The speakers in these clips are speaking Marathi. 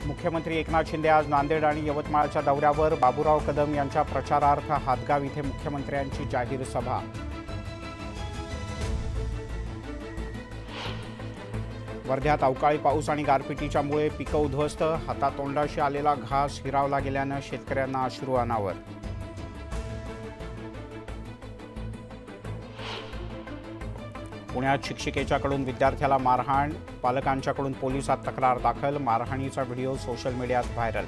मुख्यमंत्री एकनाथ शिंदे आज नांदेड आणि यवतमाळच्या दौऱ्यावर। बाबूराव कदम यांच्या प्रचारार्थ हातगाव इथे मुख्यमंत्र्यांची जाहीर सभा। वर्ध्यात अवकाळी पाऊस आणि गारपिटीच्यामुळे पिकं उद्ध्वस्त। हातातोंडाशी आलेला घास हिरावला गेल्यानं शेतकऱ्यांना अश्रू अनावर। पुण्यात शिक्षिकेच्याकडून विद्यार्थ्याला मारहाण, पालकांच्याकडून पोलिसात तक्रार दाखल। मारहाणीचा व्हिडिओ सोशल मीडियात व्हायरल।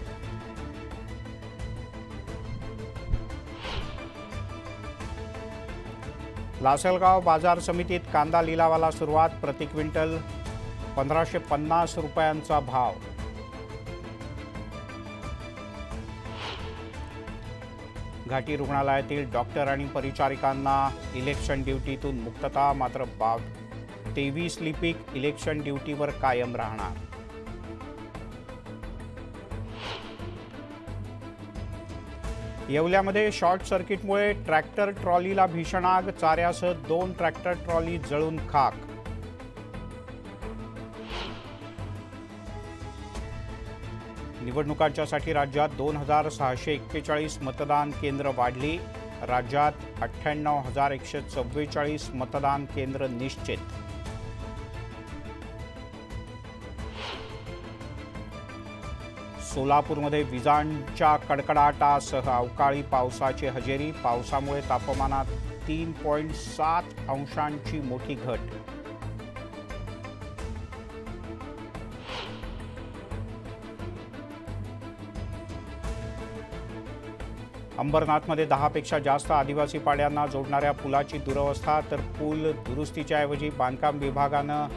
लासलगाव बाजार समितीत कांदा लिलावाला सुरुवात। प्रति क्विंटल 1550 रुपयांचा भाव। घाटी रुग्णालयातील डॉक्टर आणि परिचारिकांना इलेक्शन ड्युटीतून मुक्तता, मात्र 23 लिपिक इलेक्शन ड्युटीवर कायम राहणार। येवल्यामध्ये शॉर्ट सर्किटमुळे ट्रॅक्टर ट्रॉलीला भीषण आग। चाऱ्यासह 2 ट्रॅक्टर ट्रॉली जळून खाक। निवडणुकांच्यासाठी राज्यात 2641 मतदान केंद्र वाढली। राज्यात 98,144 मतदान केंद्र निश्चित। सोलापूरमध्ये विजांच्या कडकडाटासह अवकाळी पावसाची हजेरी। पावसामुळे तापमानात 3.7 अंशांची मोठी घट। अंबरनाथमध्ये 10 पेक्षा जास्त आदिवासी पाड्यांना जोडणाऱ्या पुलाची दुरवस्था, तर पूल दुरुस्तीच्या ऐवजी बांधकाम विभागानं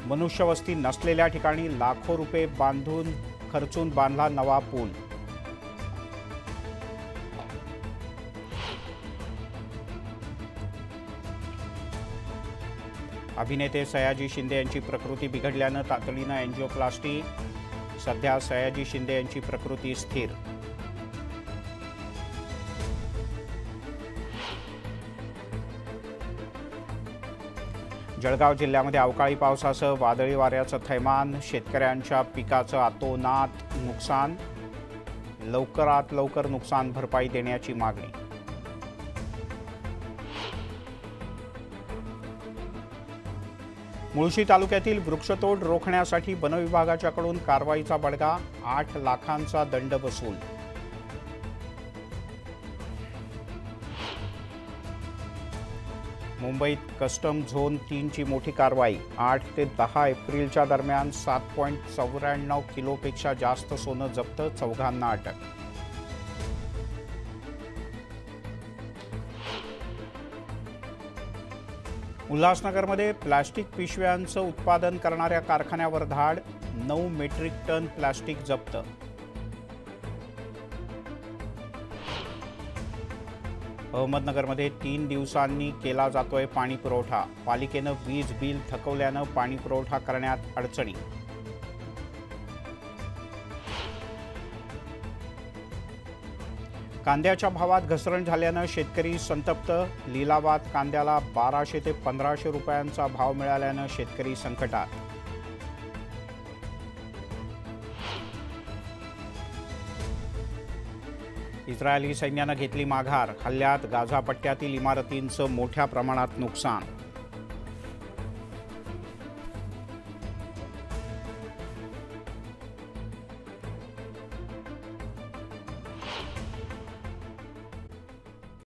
मनुष्यवस्ती नसलेल्या ठिकाणी लाखो रुपये खर्चून बांधला नवा पूल। अभिनेते सयाजी शिंदे यांची प्रकृती बिघडल्यानं तातडीनं एंजिओप्लास्टी। सध्या सयाजी शिंदे यांची प्रकृती स्थिर। जळगाव जिल्ह्यामध्ये अवकाळी पावसासह वादळी वाऱ्याचं थैमान। शेतकऱ्यांच्या पिकाचं अतोनात नुकसान। लवकरात लवकर नुकसान भरपाई देण्याची मागणी। मुळशी तालुक्यातील वृक्षतोड रोखण्यासाठी वनविभागाच्याकडून कारवाईचा बडगा। 8 लाखांचा दंड वसूल। मुंबईत कस्टम झोन 3 ची मोठी कारवाई। 8 ते 10 एप्रिलच्या दरम्यान 7.94 किलोपेक्षा जास्त सोनं जप्त। 4घांना अटक। उल्हासनगरमध्ये प्लास्टिक पिशव्यांचं उत्पादन करणाऱ्या कारखान्यावर धाड। 9 मेट्रिक टन प्लास्टिक जप्त। अहमदनगरमध्ये 3 दिवसांनी केला जातोय पाणी पुरवठा। पालिकेनं वीज बिल थकवल्यानं पाणी पुरवठा करण्यात अडचणी। कांद्याच्या भावात घसरण झाल्यानं शेतकरी संतप्त। लिलावात कांद्याला 1200 ते 1500 रुपयांचा भाव मिळाल्यानं शेतकरी संकटात। इस्रायली सैन्यानं घेतली माघार। हल्ल्यात गाझा पट्ट्यातील इमारतींचं मोठ्या प्रमाणात नुकसान।